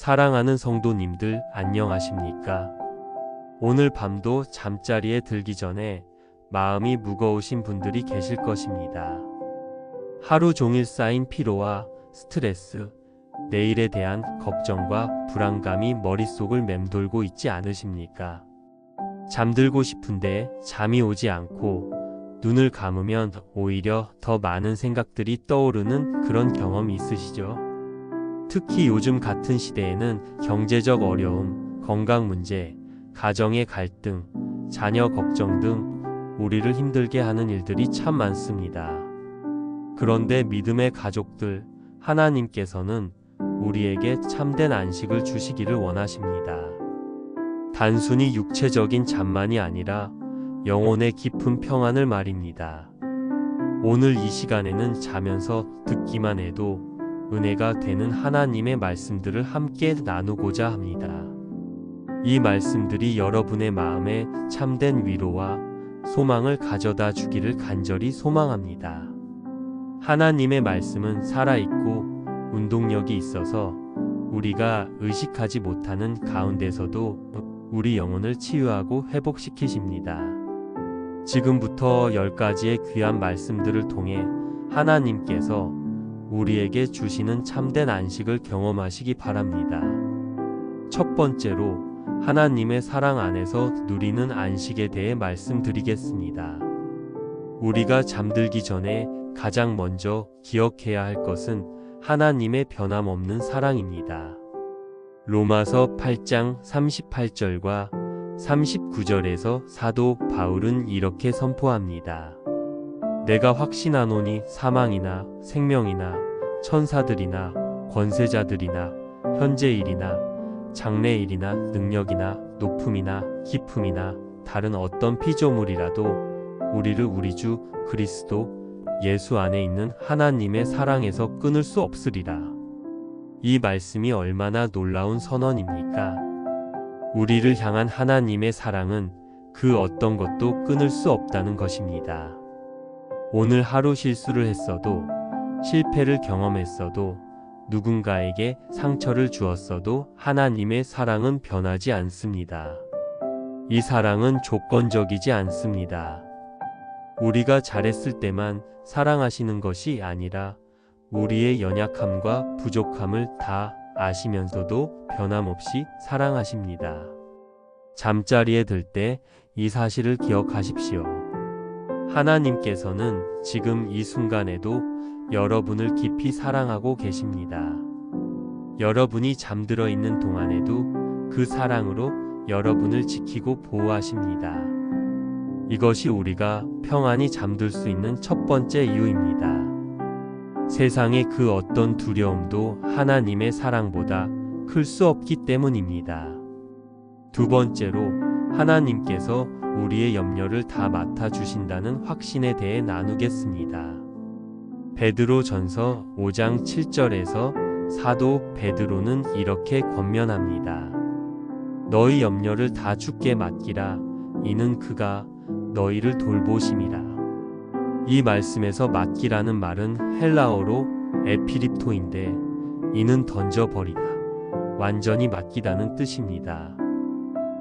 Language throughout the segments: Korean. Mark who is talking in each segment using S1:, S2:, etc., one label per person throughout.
S1: 사랑하는 성도님들 안녕하십니까? 오늘 밤도 잠자리에 들기 전에 마음이 무거우신 분들이 계실 것입니다. 하루 종일 쌓인 피로와 스트레스, 내일에 대한 걱정과 불안감이 머릿속을 맴돌고 있지 않으십니까? 잠들고 싶은데 잠이 오지 않고 눈을 감으면 오히려 더 많은 생각들이 떠오르는 그런 경험 있으시죠? 특히 요즘 같은 시대에는 경제적 어려움, 건강 문제, 가정의 갈등, 자녀 걱정 등 우리를 힘들게 하는 일들이 참 많습니다. 그런데 믿음의 가족들, 하나님께서는 우리에게 참된 안식을 주시기를 원하십니다. 단순히 육체적인 잠만이 아니라 영혼의 깊은 평안을 말입니다. 오늘 이 시간에는 자면서 듣기만 해도 은혜가 되는 하나님의 말씀들을 함께 나누고자 합니다. 이 말씀들이 여러분의 마음에 참된 위로와 소망을 가져다 주기를 간절히 소망합니다. 하나님의 말씀은 살아있고 운동력이 있어서 우리가 의식하지 못하는 가운데서도 우리 영혼을 치유하고 회복시키십니다. 지금부터 10가지의 귀한 말씀들을 통해 하나님께서 우리에게 주시는 참된 안식을 경험하시기 바랍니다. 첫 번째로 하나님의 사랑 안에서 누리는 안식에 대해 말씀드리겠습니다. 우리가 잠들기 전에 가장 먼저 기억해야 할 것은 하나님의 변함없는 사랑입니다. 로마서 8장 38절과 39절에서 사도 바울은 이렇게 선포합니다. 내가 확신하노니 사망이나 생명이나 천사들이나 권세자들이나 현재일이나 장래일이나 능력이나 높음이나 깊음이나 다른 어떤 피조물이라도 우리를 우리 주 그리스도 예수 안에 있는 하나님의 사랑에서 끊을 수 없으리라. 이 말씀이 얼마나 놀라운 선언입니까? 우리를 향한 하나님의 사랑은 그 어떤 것도 끊을 수 없다는 것입니다. 오늘 하루 실수를 했어도, 실패를 경험했어도, 누군가에게 상처를 주었어도 하나님의 사랑은 변하지 않습니다. 이 사랑은 조건적이지 않습니다. 우리가 잘했을 때만 사랑하시는 것이 아니라 우리의 연약함과 부족함을 다 아시면서도 변함없이 사랑하십니다. 잠자리에 들 때 이 사실을 기억하십시오. 하나님께서는 지금 이 순간에도 여러분을 깊이 사랑하고 계십니다. 여러분이 잠들어 있는 동안에도 그 사랑으로 여러분을 지키고 보호하십니다. 이것이 우리가 평안히 잠들 수 있는 첫 번째 이유입니다. 세상의 그 어떤 두려움도 하나님의 사랑보다 클 수 없기 때문입니다. 두 번째로 하나님께서 우리의 염려를 다 맡아주신다는 확신에 대해 나누겠습니다. 베드로전서 5장 7절에서 사도 베드로는 이렇게 권면합니다. 너희 염려를 다 주께 맡기라. 이는 그가 너희를 돌보심이라. 이 말씀에서 맡기라는 말은 헬라어로 에피립토인데 이는 던져버리다, 완전히 맡기다는 뜻입니다.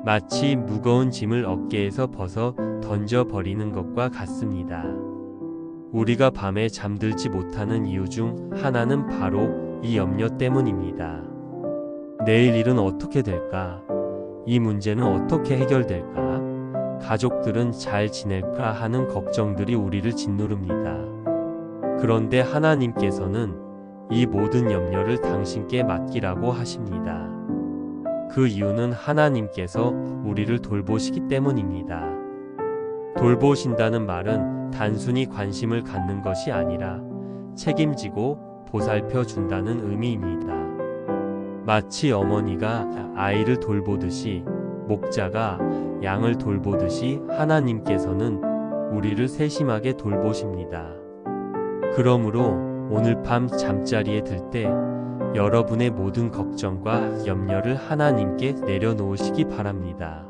S1: 마치 무거운 짐을 어깨에서 벗어 던져버리는 것과 같습니다. 우리가 밤에 잠들지 못하는 이유 중 하나는 바로 이 염려 때문입니다. 내일 일은 어떻게 될까? 이 문제는 어떻게 해결될까? 가족들은 잘 지낼까 하는 걱정들이 우리를 짓누릅니다. 그런데 하나님께서는 이 모든 염려를 당신께 맡기라고 하십니다. 그 이유는 하나님께서 우리를 돌보시기 때문입니다. 돌보신다는 말은 단순히 관심을 갖는 것이 아니라 책임지고 보살펴 준다는 의미입니다. 마치 어머니가 아이를 돌보듯이, 목자가 양을 돌보듯이 하나님께서는 우리를 세심하게 돌보십니다. 그러므로 오늘 밤 잠자리에 들 때 여러분의 모든 걱정과 염려를 하나님께 내려놓으시기 바랍니다.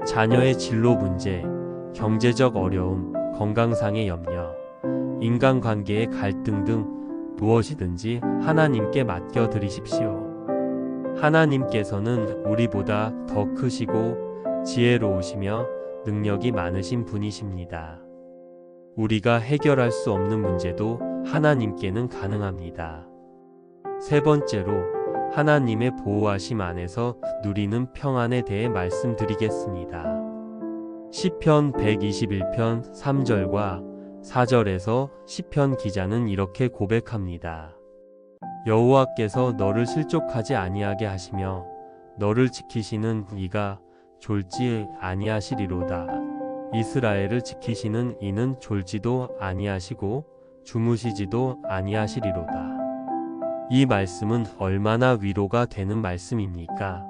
S1: 자녀의 진로 문제, 경제적 어려움, 건강상의 염려, 인간관계의 갈등 등 무엇이든지 하나님께 맡겨드리십시오. 하나님께서는 우리보다 더 크시고 지혜로우시며 능력이 많으신 분이십니다. 우리가 해결할 수 없는 문제도 하나님께는 가능합니다. 세 번째로 하나님의 보호하심 안에서 누리는 평안에 대해 말씀드리겠습니다. 시편 121편 3절과 4절에서 시편 기자는 이렇게 고백합니다. 여호와께서 너를 실족하지 아니하게 하시며 너를 지키시는 이가 졸지 아니하시리로다. 이스라엘을 지키시는 이는 졸지도 아니하시고 주무시지도 아니하시리로다. 이 말씀은 얼마나 위로가 되는 말씀입니까?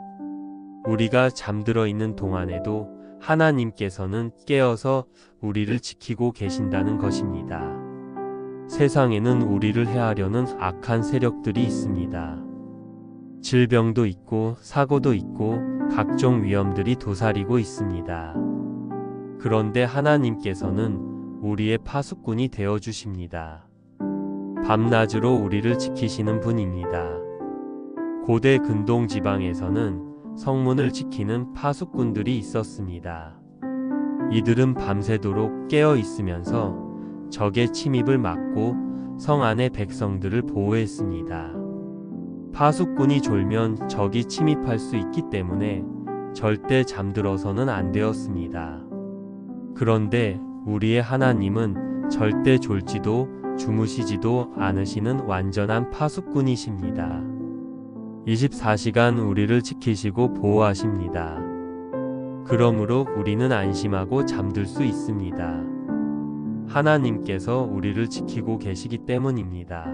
S1: 우리가 잠들어 있는 동안에도 하나님께서는 깨어서 우리를 지키고 계신다는 것입니다. 세상에는 우리를 해하려는 악한 세력들이 있습니다. 질병도 있고 사고도 있고 각종 위험들이 도사리고 있습니다. 그런데 하나님께서는 우리의 파수꾼이 되어 주십니다. 밤낮으로 우리를 지키시는 분입니다. 고대 근동 지방에서는 성문을 지키는 파수꾼들이 있었습니다. 이들은 밤새도록 깨어 있으면서 적의 침입을 막고 성 안의 백성들을 보호했습니다. 파수꾼이 졸면 적이 침입할 수 있기 때문에 절대 잠들어서는 안 되었습니다. 그런데 우리의 하나님은 절대 졸지도 주무시지도 않으시는 완전한 파수꾼이십니다. 24시간 우리를 지키시고 보호하십니다. 그러므로 우리는 안심하고 잠들 수 있습니다. 하나님께서 우리를 지키고 계시기 때문입니다.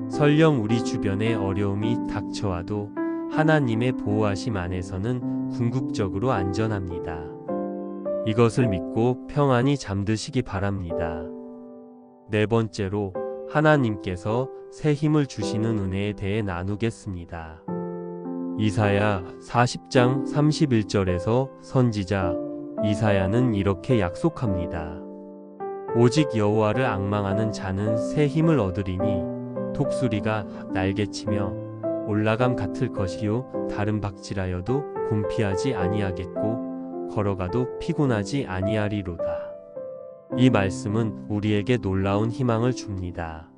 S1: 설령 우리 주변에 어려움이 닥쳐와도 하나님의 보호하심 안에서는 궁극적으로 안전합니다. 이것을 믿고 평안히 잠드시기 바랍니다. 네 번째로 하나님께서 새 힘을 주시는 은혜에 대해 나누겠습니다. 이사야 40장 31절에서 선지자 이사야는 이렇게 약속합니다. 오직 여호와를 앙망하는 자는 새 힘을 얻으리니 독수리가 날개치며 올라감 같을 것이요 다른 박질하여도 곤피하지 아니하겠고 걸어가도 피곤하지 아니하리로다. 이 말씀은 우리에게 놀라운 희망을 줍니다.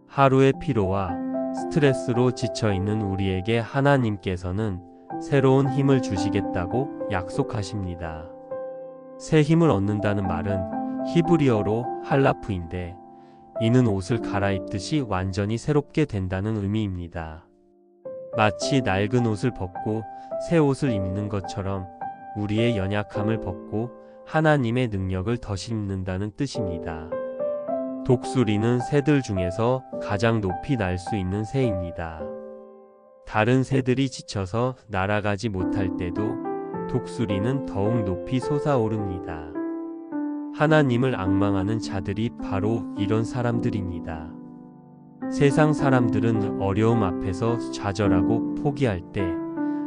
S1: 하루의 피로와 스트레스로 지쳐있는 우리에게 하나님께서는 새로운 힘을 주시겠다고 약속하십니다. 새 힘을 얻는다는 말은 히브리어로 할라프인데 이는 옷을 갈아입듯이 완전히 새롭게 된다는 의미입니다. 마치 낡은 옷을 벗고 새 옷을 입는 것처럼 우리의 연약함을 벗고 하나님의 능력을 덧입는다는 뜻입니다. 독수리는 새들 중에서 가장 높이 날 수 있는 새입니다. 다른 새들이 지쳐서 날아가지 못할 때도 독수리는 더욱 높이 솟아오릅니다. 하나님을 앙망하는 자들이 바로 이런 사람들입니다. 세상 사람들은 어려움 앞에서 좌절하고 포기할 때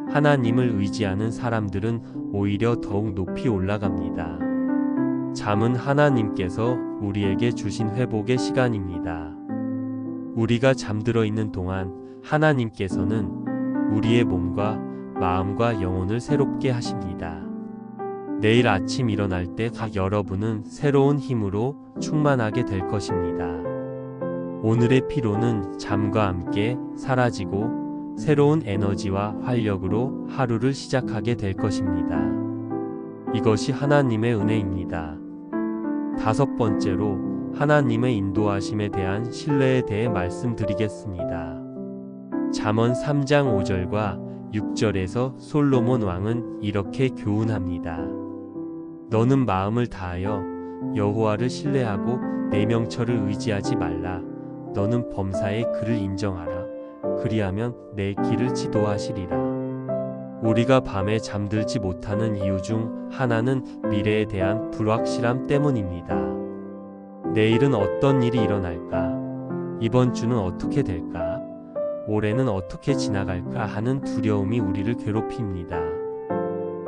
S1: 하나님을 의지하는 사람들은 오히려 더욱 높이 올라갑니다. 잠은 하나님께서 우리에게 주신 회복의 시간입니다. 우리가 잠들어 있는 동안 하나님께서는 우리의 몸과 마음과 영혼을 새롭게 하십니다. 내일 아침 일어날 때 여러분은 새로운 힘으로 충만하게 될 것입니다. 오늘의 피로는 잠과 함께 사라지고 새로운 에너지와 활력으로 하루를 시작하게 될 것입니다. 이것이 하나님의 은혜입니다. 다섯 번째로 하나님의 인도하심에 대한 신뢰에 대해 말씀드리겠습니다. 잠언 3장 5절과 6절에서 솔로몬 왕은 이렇게 교훈합니다. 너는 마음을 다하여 여호와를 신뢰하고 내 명철을 의지하지 말라. 너는 범사의 그를 인정하라. 그리하면 내 길을 지도하시리라. 우리가 밤에 잠들지 못하는 이유 중 하나는 미래에 대한 불확실함 때문입니다. 내일은 어떤 일이 일어날까? 이번 주는 어떻게 될까? 올해는 어떻게 지나갈까 하는 두려움이 우리를 괴롭힙니다.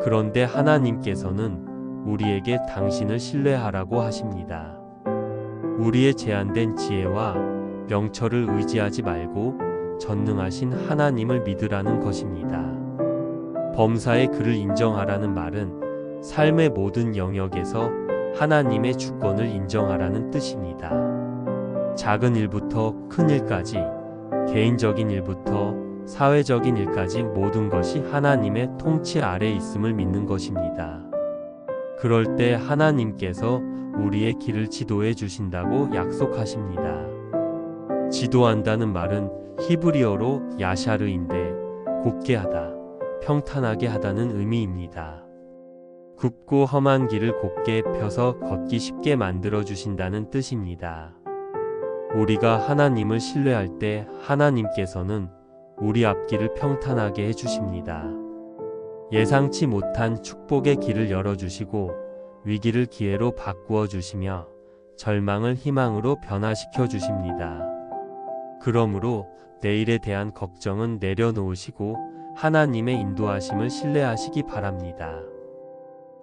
S1: 그런데 하나님께서는 우리에게 당신을 신뢰하라고 하십니다. 우리의 제한된 지혜와 명철을 의지하지 말고 전능하신 하나님을 믿으라는 것입니다. 범사에 그를 인정하라는 말은 삶의 모든 영역에서 하나님의 주권을 인정하라는 뜻입니다. 작은 일부터 큰 일까지, 개인적인 일부터 사회적인 일까지 모든 것이 하나님의 통치 아래 있음을 믿는 것입니다. 그럴 때 하나님께서 우리의 길을 지도해 주신다고 약속하십니다. 지도한다는 말은 히브리어로 야샤르인데 곱게 하다, 평탄하게 하다는 의미입니다. 굽고 험한 길을 곱게 펴서 걷기 쉽게 만들어 주신다는 뜻입니다. 우리가 하나님을 신뢰할 때 하나님께서는 우리 앞길을 평탄하게 해주십니다. 예상치 못한 축복의 길을 열어주시고 위기를 기회로 바꾸어 주시며 절망을 희망으로 변화시켜 주십니다. 그러므로 내일에 대한 걱정은 내려놓으시고 하나님의 인도하심을 신뢰하시기 바랍니다.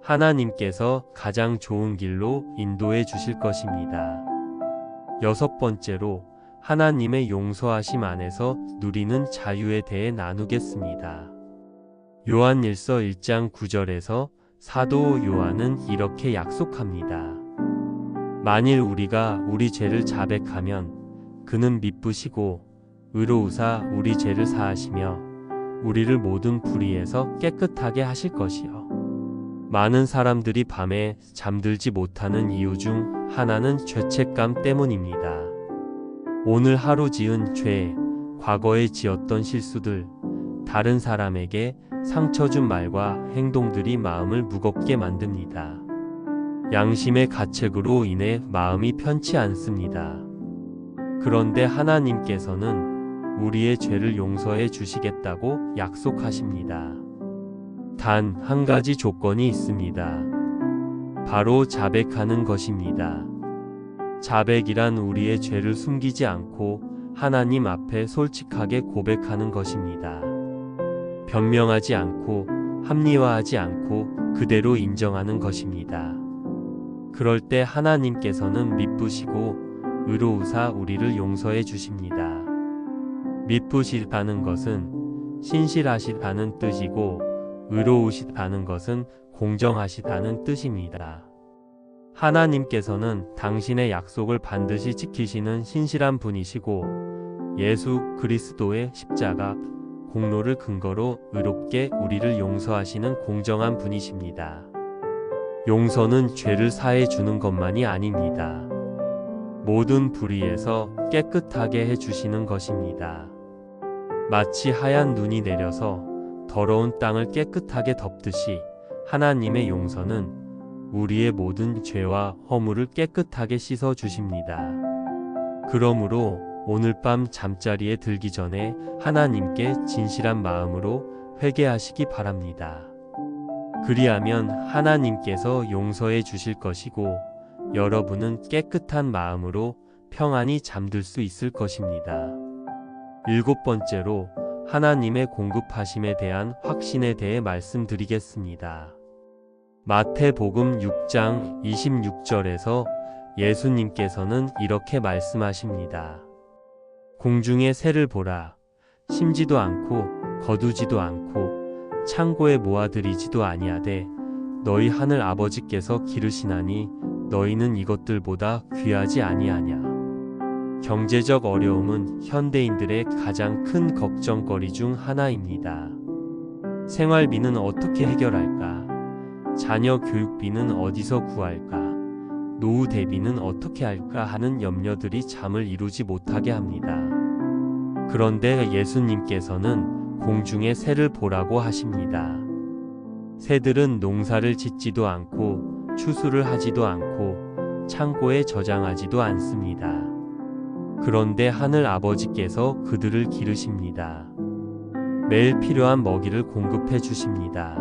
S1: 하나님께서 가장 좋은 길로 인도해 주실 것입니다. 6번째로 하나님의 용서하심 안에서 누리는 자유에 대해 나누겠습니다. 요한일서 1장 9절에서 사도 요한은 이렇게 약속합니다. 만일 우리가 우리 죄를 자백하면 그는 미쁘시고 의로우사 우리 죄를 사하시며 우리를 모든 불의에서 깨끗하게 하실 것이요. 많은 사람들이 밤에 잠들지 못하는 이유 중 하나는 죄책감 때문입니다. 오늘 하루 지은 죄, 과거에 지었던 실수들, 다른 사람에게 상처 준 말과 행동들이 마음을 무겁게 만듭니다. 양심의 가책으로 인해 마음이 편치 않습니다. 그런데 하나님께서는 우리의 죄를 용서해 주시겠다고 약속하십니다. 단 한 가지 조건이 있습니다. 바로 자백하는 것입니다. 자백이란 우리의 죄를 숨기지 않고 하나님 앞에 솔직하게 고백하는 것입니다. 변명하지 않고 합리화하지 않고 그대로 인정하는 것입니다. 그럴 때 하나님께서는 미쁘시고 의로우사 우리를 용서해 주십니다. 미쁘시다는 것은 신실하시다는 뜻이고 의로우시다는 것은 공정하시다는 뜻입니다. 하나님께서는 당신의 약속을 반드시 지키시는 신실한 분이시고 예수 그리스도의 십자가 공로를 근거로 의롭게 우리를 용서하시는 공정한 분이십니다. 용서는 죄를 사해 주는 것만이 아닙니다. 모든 불의에서 깨끗하게 해주시는 것입니다. 마치 하얀 눈이 내려서 더러운 땅을 깨끗하게 덮듯이 하나님의 용서는 우리의 모든 죄와 허물을 깨끗하게 씻어 주십니다. 그러므로 오늘 밤 잠자리에 들기 전에 하나님께 진실한 마음으로 회개하시기 바랍니다. 그리하면 하나님께서 용서해 주실 것이고 여러분은 깨끗한 마음으로 평안히 잠들 수 있을 것입니다. 7번째로 하나님의 공급하심에 대한 확신에 대해 말씀드리겠습니다. 마태복음 6장 26절에서 예수님께서는 이렇게 말씀하십니다. 공중의 새를 보라. 심지도 않고 거두지도 않고 창고에 모아들이지도 아니하되 너희 하늘 아버지께서 기르시나니 너희는 이것들보다 귀하지 아니하냐. 경제적 어려움은 현대인들의 가장 큰 걱정거리 중 하나입니다. 생활비는 어떻게 해결할까? 자녀 교육비는 어디서 구할까? 노후 대비는 어떻게 할까 하는 염려들이 잠을 이루지 못하게 합니다. 그런데 예수님께서는 공중의 새를 보라고 하십니다. 새들은 농사를 짓지도 않고 추수를 하지도 않고 창고에 저장하지도 않습니다. 그런데 하늘 아버지께서 그들을 기르십니다. 매일 필요한 먹이를 공급해 주십니다.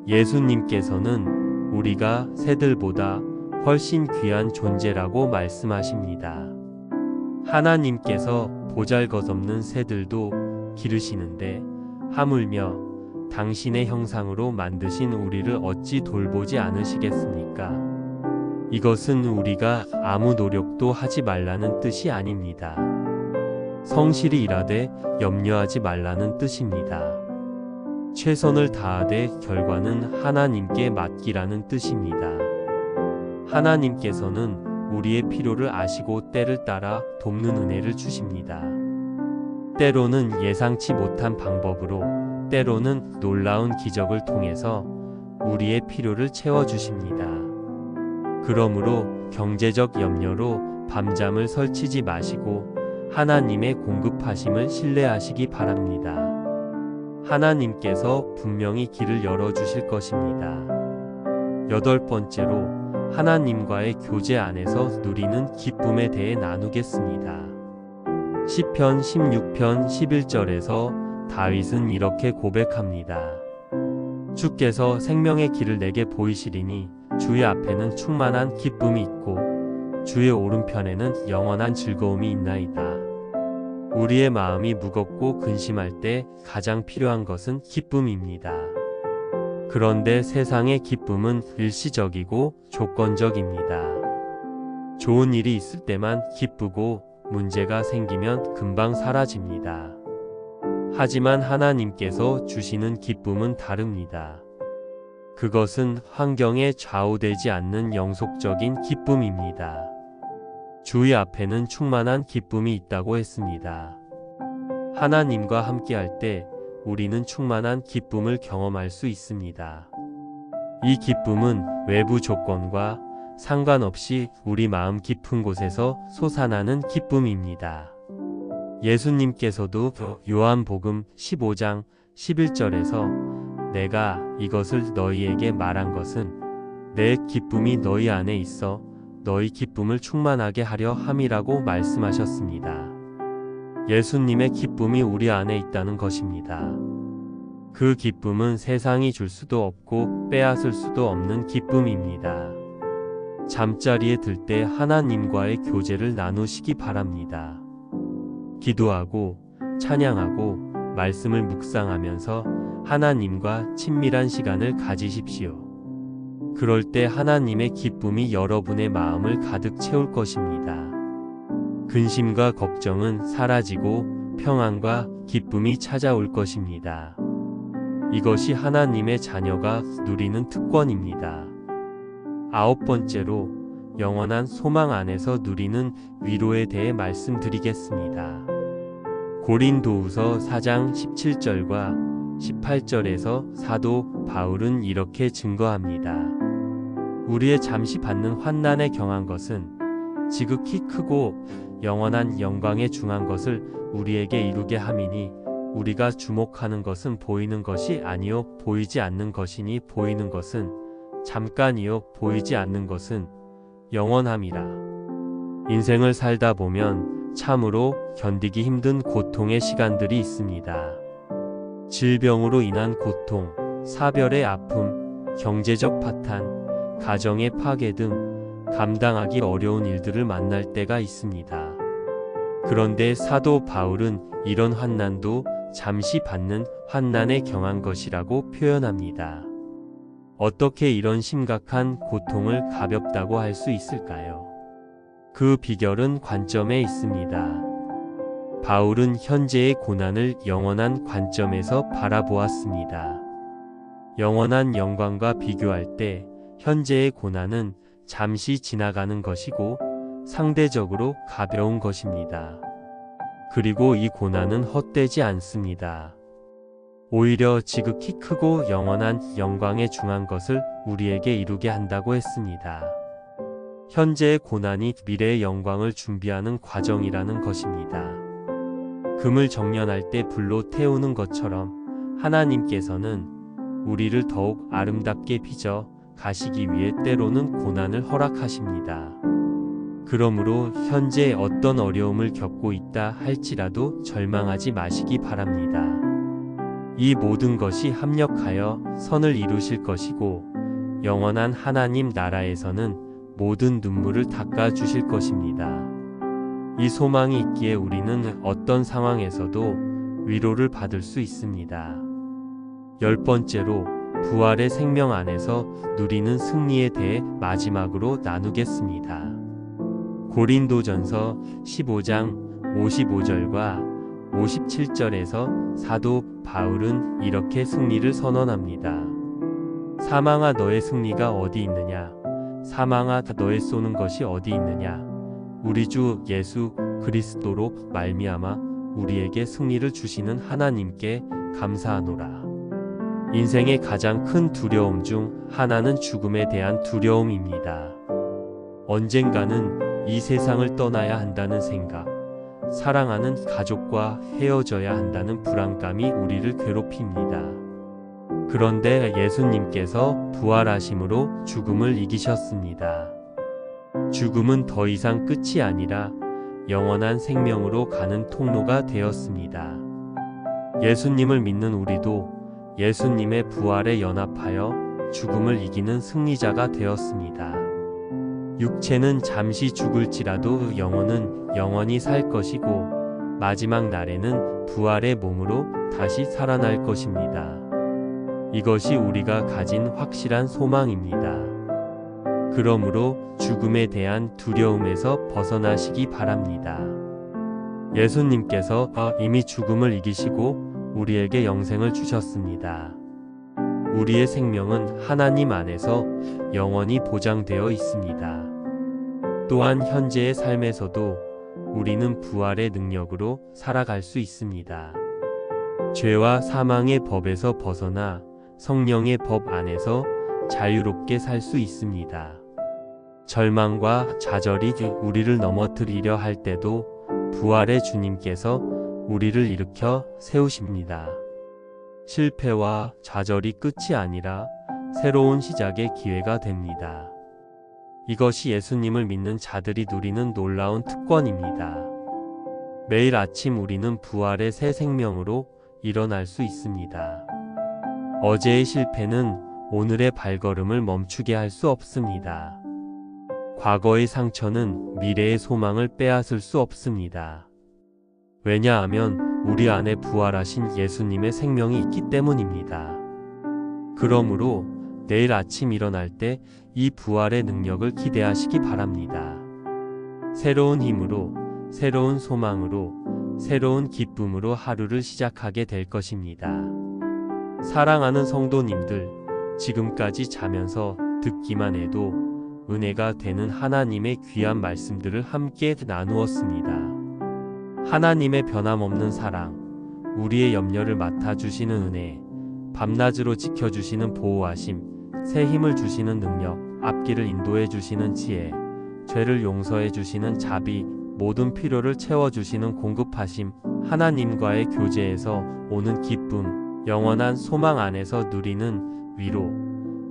S1: 예수님께서는 우리가 새들보다 훨씬 귀한 존재라고 말씀하십니다. 하나님께서 보잘것없는 새들도 기르시는데 하물며 당신의 형상으로 만드신 우리를 어찌 돌보지 않으시겠습니까? 이것은 우리가 아무 노력도 하지 말라는 뜻이 아닙니다. 성실히 일하되 염려하지 말라는 뜻입니다. 최선을 다하되 결과는 하나님께 맡기라는 뜻입니다. 하나님께서는 우리의 필요를 아시고 때를 따라 돕는 은혜를 주십니다. 때로는 예상치 못한 방법으로, 때로는 놀라운 기적을 통해서 우리의 필요를 채워주십니다. 그러므로 경제적 염려로 밤잠을 설치지 마시고 하나님의 공급하심을 신뢰하시기 바랍니다. 하나님께서 분명히 길을 열어주실 것입니다. 8번째로 하나님과의 교제 안에서 누리는 기쁨에 대해 나누겠습니다. 시편 16편 11절에서 다윗은 이렇게 고백합니다. 주께서 생명의 길을 내게 보이시리니 주의 앞에는 충만한 기쁨이 있고 주의 오른편에는 영원한 즐거움이 있나이다. 우리의 마음이 무겁고 근심할 때 가장 필요한 것은 기쁨입니다. 그런데 세상의 기쁨은 일시적이고 조건적입니다. 좋은 일이 있을 때만 기쁘고 문제가 생기면 금방 사라집니다. 하지만 하나님께서 주시는 기쁨은 다릅니다. 그것은 환경에 좌우되지 않는 영속적인 기쁨입니다. 주의 앞에는 충만한 기쁨이 있다고 했습니다. 하나님과 함께할 때 우리는 충만한 기쁨을 경험할 수 있습니다. 이 기쁨은 외부 조건과 상관없이 우리 마음 깊은 곳에서 솟아나는 기쁨입니다. 예수님께서도 요한복음 15장 11절에서 내가 이것을 너희에게 말한 것은 내 기쁨이 너희 안에 있어 너희 기쁨을 충만하게 하려 함이라고 말씀하셨습니다. 예수님의 기쁨이 우리 안에 있다는 것입니다. 그 기쁨은 세상이 줄 수도 없고 빼앗을 수도 없는 기쁨입니다. 잠자리에 들 때 하나님과의 교제를 나누시기 바랍니다. 기도하고 찬양하고 말씀을 묵상하면서 하나님과 친밀한 시간을 가지십시오. 그럴 때 하나님의 기쁨이 여러분의 마음을 가득 채울 것입니다. 근심과 걱정은 사라지고 평안과 기쁨이 찾아올 것입니다. 이것이 하나님의 자녀가 누리는 특권입니다. 9번째로 영원한 소망 안에서 누리는 위로에 대해 말씀드리겠습니다. 고린도후서 4장 17절과 18절에서 사도 바울은 이렇게 증거합니다. 우리의 잠시 받는 환난에 경한 것은 지극히 크고 영원한 영광에 중한 것을 우리에게 이루게 함이니 우리가 주목하는 것은 보이는 것이 아니요 보이지 않는 것이니 보이는 것은 잠깐이요 보이지 않는 것은 영원함이라. 인생을 살다 보면 참으로 견디기 힘든 고통의 시간들이 있습니다. 질병으로 인한 고통, 사별의 아픔, 경제적 파탄, 가정의 파괴 등 감당하기 어려운 일들을 만날 때가 있습니다. 그런데 사도 바울은 이런 환난도 잠시 받는 환난에 경한 것이라고 표현합니다. 어떻게 이런 심각한 고통을 가볍다고 할 수 있을까요? 그 비결은 관점에 있습니다. 바울은 현재의 고난을 영원한 관점에서 바라보았습니다. 영원한 영광과 비교할 때 현재의 고난은 잠시 지나가는 것이고 상대적으로 가벼운 것입니다. 그리고 이 고난은 헛되지 않습니다. 오히려 지극히 크고 영원한 영광에 중한 것을 우리에게 이루게 한다고 했습니다. 현재의 고난이 미래의 영광을 준비하는 과정이라는 것입니다. 금을 정련할 때 불로 태우는 것처럼 하나님께서는 우리를 더욱 아름답게 빚어 가시기 위해 때로는 고난을 허락하십니다. 그러므로 현재 어떤 어려움을 겪고 있다 할지라도 절망하지 마시기 바랍니다. 이 모든 것이 합력하여 선을 이루실 것이고 영원한 하나님 나라에서는 모든 눈물을 닦아주실 것입니다. 이 소망이 있기에 우리는 어떤 상황에서도 위로를 받을 수 있습니다. 10번째로 부활의 생명 안에서 누리는 승리에 대해 마지막으로 나누겠습니다. 고린도전서 15장 55절과 57절에서 사도 바울은 이렇게 승리를 선언합니다. 사망아 너의 승리가 어디 있느냐? 사망아 너의 쏘는 것이 어디 있느냐? 우리 주 예수 그리스도로 말미암아 우리에게 승리를 주시는 하나님께 감사하노라. 인생의 가장 큰 두려움 중 하나는 죽음에 대한 두려움입니다. 언젠가는 이 세상을 떠나야 한다는 생각, 사랑하는 가족과 헤어져야 한다는 불안감이 우리를 괴롭힙니다. 그런데 예수님께서 부활하심으로 죽음을 이기셨습니다. 죽음은 더 이상 끝이 아니라 영원한 생명으로 가는 통로가 되었습니다. 예수님을 믿는 우리도 예수님의 부활에 연합하여 죽음을 이기는 승리자가 되었습니다. 육체는 잠시 죽을지라도 영혼은 영원히 살 것이고 마지막 날에는 부활의 몸으로 다시 살아날 것입니다. 이것이 우리가 가진 확실한 소망입니다. 그러므로 죽음에 대한 두려움에서 벗어나시기 바랍니다. 예수님께서 이미 죽음을 이기시고 우리에게 영생을 주셨습니다. 우리의 생명은 하나님 안에서 영원히 보장되어 있습니다. 또한 현재의 삶에서도 우리는 부활의 능력으로 살아갈 수 있습니다. 죄와 사망의 법에서 벗어나 성령의 법 안에서 자유롭게 살 수 있습니다. 절망과 좌절이 우리를 넘어뜨리려 할 때도 부활의 주님께서 우리를 일으켜 세우십니다. 실패와 좌절이 끝이 아니라 새로운 시작의 기회가 됩니다. 이것이 예수님을 믿는 자들이 누리는 놀라운 특권입니다. 매일 아침 우리는 부활의 새 생명으로 일어날 수 있습니다. 어제의 실패는 오늘의 발걸음을 멈추게 할 수 없습니다. 과거의 상처는 미래의 소망을 빼앗을 수 없습니다. 왜냐하면 우리 안에 부활하신 예수님의 생명이 있기 때문입니다. 그러므로 내일 아침 일어날 때 이 부활의 능력을 기대하시기 바랍니다. 새로운 힘으로, 새로운 소망으로, 새로운 기쁨으로 하루를 시작하게 될 것입니다. 사랑하는 성도님들, 지금까지 자면서 듣기만 해도 은혜가 되는 하나님의 귀한 말씀들을 함께 나누었습니다. 하나님의 변함없는 사랑, 우리의 염려를 맡아주시는 은혜, 밤낮으로 지켜주시는 보호하심, 새 힘을 주시는 능력, 앞길을 인도해 주시는 지혜, 죄를 용서해 주시는 자비, 모든 필요를 채워주시는 공급하심, 하나님과의 교제에서 오는 기쁨, 영원한 소망 안에서 누리는 위로,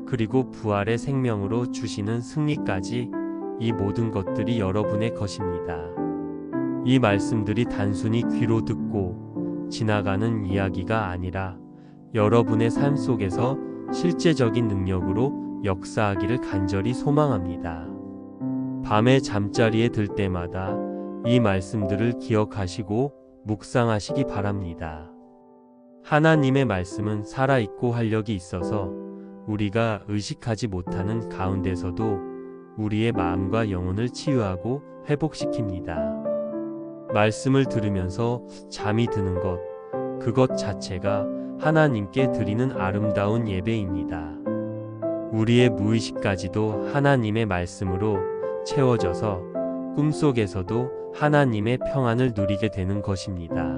S1: 그리고 부활의 생명으로 주시는 승리까지 이 모든 것들이 여러분의 것입니다. 이 말씀들이 단순히 귀로 듣고 지나가는 이야기가 아니라 여러분의 삶 속에서 실제적인 능력으로 역사하기를 간절히 소망합니다. 밤에 잠자리에 들 때마다 이 말씀들을 기억하시고 묵상하시기 바랍니다. 하나님의 말씀은 살아있고 활력이 있어서 우리가 의식하지 못하는 가운데서도 우리의 마음과 영혼을 치유하고 회복시킵니다. 말씀을 들으면서 잠이 드는 것, 그것 자체가 하나님께 드리는 아름다운 예배입니다. 우리의 무의식까지도 하나님의 말씀으로 채워져서 꿈속에서도 하나님의 평안을 누리게 되는 것입니다.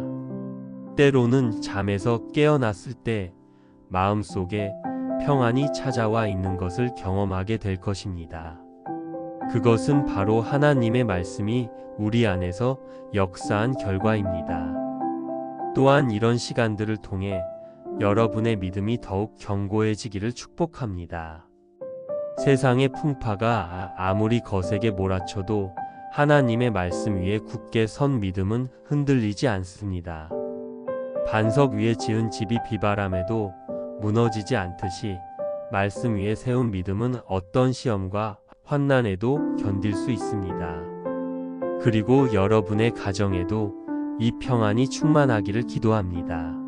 S1: 때로는 잠에서 깨어났을 때 마음속에 평안이 찾아와 있는 것을 경험하게 될 것입니다. 그것은 바로 하나님의 말씀이 우리 안에서 역사한 결과입니다. 또한 이런 시간들을 통해 여러분의 믿음이 더욱 견고해지기를 축복합니다. 세상의 풍파가 아무리 거세게 몰아쳐도 하나님의 말씀 위에 굳게 선 믿음은 흔들리지 않습니다. 반석 위에 지은 집이 비바람에도 무너지지 않듯이 말씀 위에 세운 믿음은 어떤 시험과 환난에도 견딜 수 있습니다. 그리고 여러분의 가정에도 이 평안이 충만하기를 기도합니다.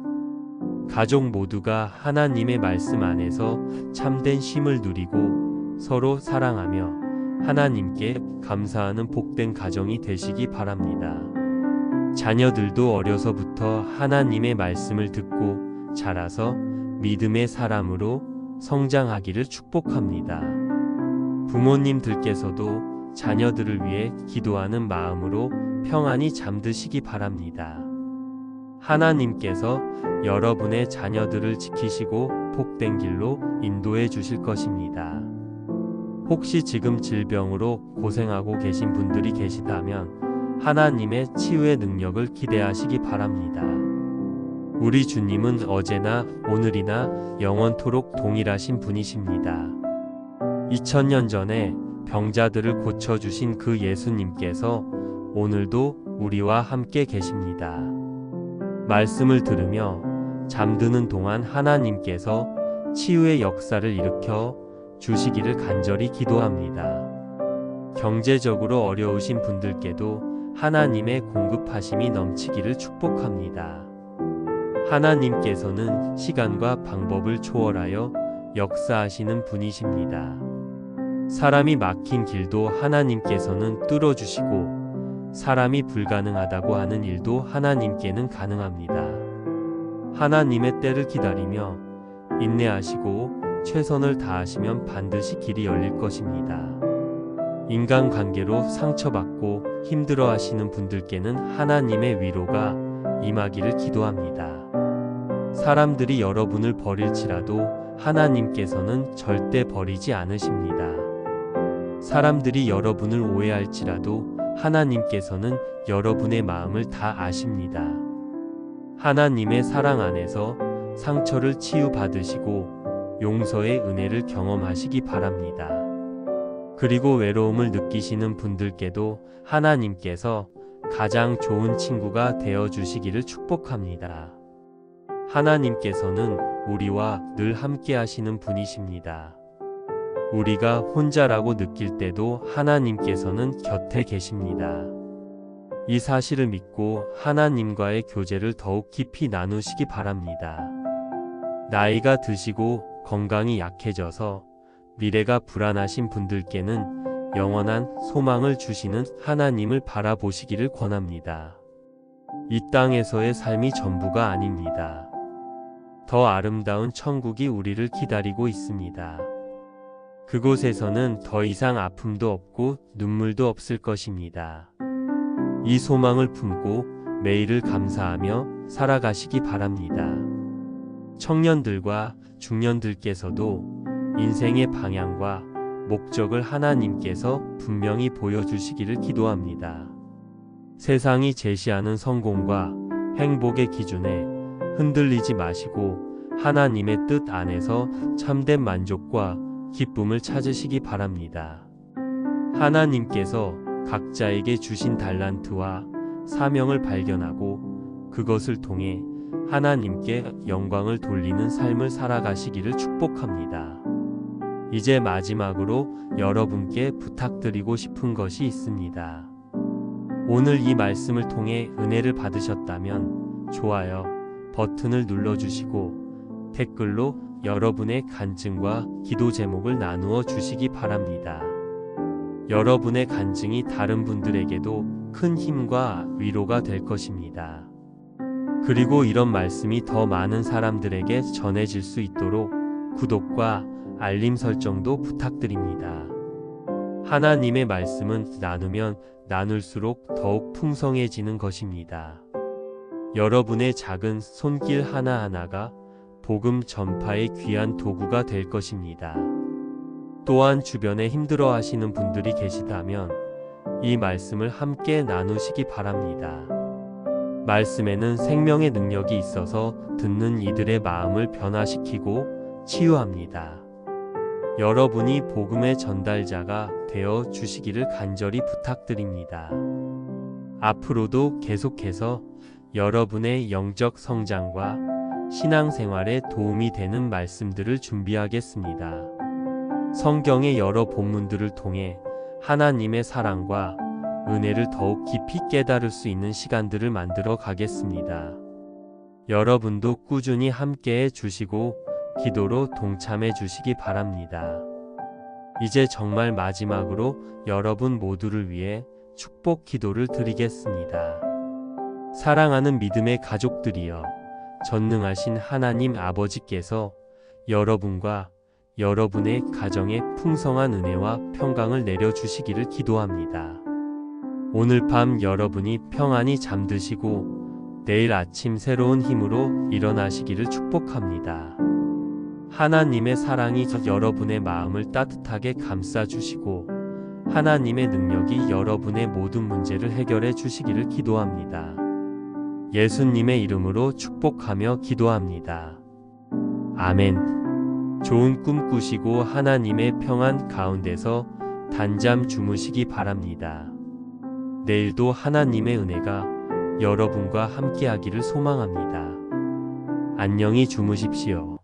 S1: 가족 모두가 하나님의 말씀 안에서 참된 쉼을 누리고 서로 사랑하며 하나님께 감사하는 복된 가정이 되시기 바랍니다. 자녀들도 어려서부터 하나님의 말씀을 듣고 자라서 믿음의 사람으로 성장하기를 축복합니다. 부모님들께서도 자녀들을 위해 기도하는 마음으로 평안히 잠드시기 바랍니다. 하나님께서 여러분의 자녀들을 지키시고 복된 길로 인도해 주실 것입니다. 혹시 지금 질병으로 고생하고 계신 분들이 계시다면 하나님의 치유의 능력을 기대하시기 바랍니다. 우리 주님은 어제나 오늘이나 영원토록 동일하신 분이십니다. 2000년 전에 병자들을 고쳐주신 그 예수님께서 오늘도 우리와 함께 계십니다. 말씀을 들으며 잠드는 동안 하나님께서 치유의 역사를 일으켜 주시기를 간절히 기도합니다. 경제적으로 어려우신 분들께도 하나님의 공급하심이 넘치기를 축복합니다. 하나님께서는 시간과 방법을 초월하여 역사하시는 분이십니다. 사람이 막힌 길도 하나님께서는 뚫어주시고 사람이 불가능하다고 하는 일도 하나님께는 가능합니다. 하나님의 때를 기다리며 인내하시고 최선을 다하시면 반드시 길이 열릴 것입니다. 인간관계로 상처받고 힘들어하시는 분들께는 하나님의 위로가 임하기를 기도합니다. 사람들이 여러분을 버릴지라도 하나님께서는 절대 버리지 않으십니다. 사람들이 여러분을 오해할지라도 하나님께서는 여러분의 마음을 다 아십니다. 하나님의 사랑 안에서 상처를 치유받으시고 용서의 은혜를 경험하시기 바랍니다. 그리고 외로움을 느끼시는 분들께도 하나님께서 가장 좋은 친구가 되어 주시기를 축복합니다. 하나님께서는 우리와 늘 함께 하시는 분이십니다. 우리가 혼자라고 느낄 때도 하나님께서는 곁에 계십니다. 이 사실을 믿고 하나님과의 교제를 더욱 깊이 나누시기 바랍니다. 나이가 드시고 건강이 약해져서 미래가 불안하신 분들께는 영원한 소망을 주시는 하나님을 바라보시기를 권합니다. 이 땅에서의 삶이 전부가 아닙니다. 더 아름다운 천국이 우리를 기다리고 있습니다. 그곳에서는 더 이상 아픔도 없고 눈물도 없을 것입니다. 이 소망을 품고 매일을 감사하며 살아가시기 바랍니다. 청년들과 중년들께서도 인생의 방향과 목적을 하나님께서 분명히 보여주시기를 기도합니다. 세상이 제시하는 성공과 행복의 기준에 흔들리지 마시고 하나님의 뜻 안에서 참된 만족과 기쁨을 찾으시기 바랍니다. 하나님께서 각자에게 주신 달란트와 사명을 발견하고 그것을 통해 하나님께 영광을 돌리는 삶을 살아가시기를 축복합니다. 이제 마지막으로 여러분께 부탁드리고 싶은 것이 있습니다. 오늘 이 말씀을 통해 은혜를 받으셨다면 좋아요 버튼을 눌러주시고 댓글로 여러분의 간증과 기도 제목을 나누어 주시기 바랍니다. 여러분의 간증이 다른 분들에게도 큰 힘과 위로가 될 것입니다. 그리고 이런 말씀이 더 많은 사람들에게 전해질 수 있도록 구독과 알림 설정도 부탁드립니다. 하나님의 말씀은 나누면 나눌수록 더욱 풍성해지는 것입니다. 여러분의 작은 손길 하나하나가 복음 전파의 귀한 도구가 될 것입니다. 또한 주변에 힘들어 하시는 분들이 계시다면 이 말씀을 함께 나누시기 바랍니다. 말씀에는 생명의 능력이 있어서 듣는 이들의 마음을 변화시키고 치유합니다. 여러분이 복음의 전달자가 되어 주시기를 간절히 부탁드립니다. 앞으로도 계속해서 여러분의 영적 성장과 신앙생활에 도움이 되는 말씀들을 준비하겠습니다. 성경의 여러 본문들을 통해 하나님의 사랑과 은혜를 더욱 깊이 깨달을 수 있는 시간들을 만들어 가겠습니다. 여러분도 꾸준히 함께해 주시고 기도로 동참해 주시기 바랍니다. 이제 정말 마지막으로 여러분 모두를 위해 축복 기도를 드리겠습니다. 사랑하는 믿음의 가족들이여, 전능하신 하나님 아버지께서 여러분과 여러분의 가정에 풍성한 은혜와 평강을 내려주시기를 기도합니다. 오늘 밤 여러분이 평안히 잠드시고 내일 아침 새로운 힘으로 일어나시기를 축복합니다. 하나님의 사랑이 여러분의 마음을 따뜻하게 감싸주시고 하나님의 능력이 여러분의 모든 문제를 해결해 주시기를 기도합니다. 예수님의 이름으로 축복하며 기도합니다. 아멘. 좋은 꿈 꾸시고 하나님의 평안 가운데서 단잠 주무시기 바랍니다. 내일도 하나님의 은혜가 여러분과 함께하기를 소망합니다. 안녕히 주무십시오.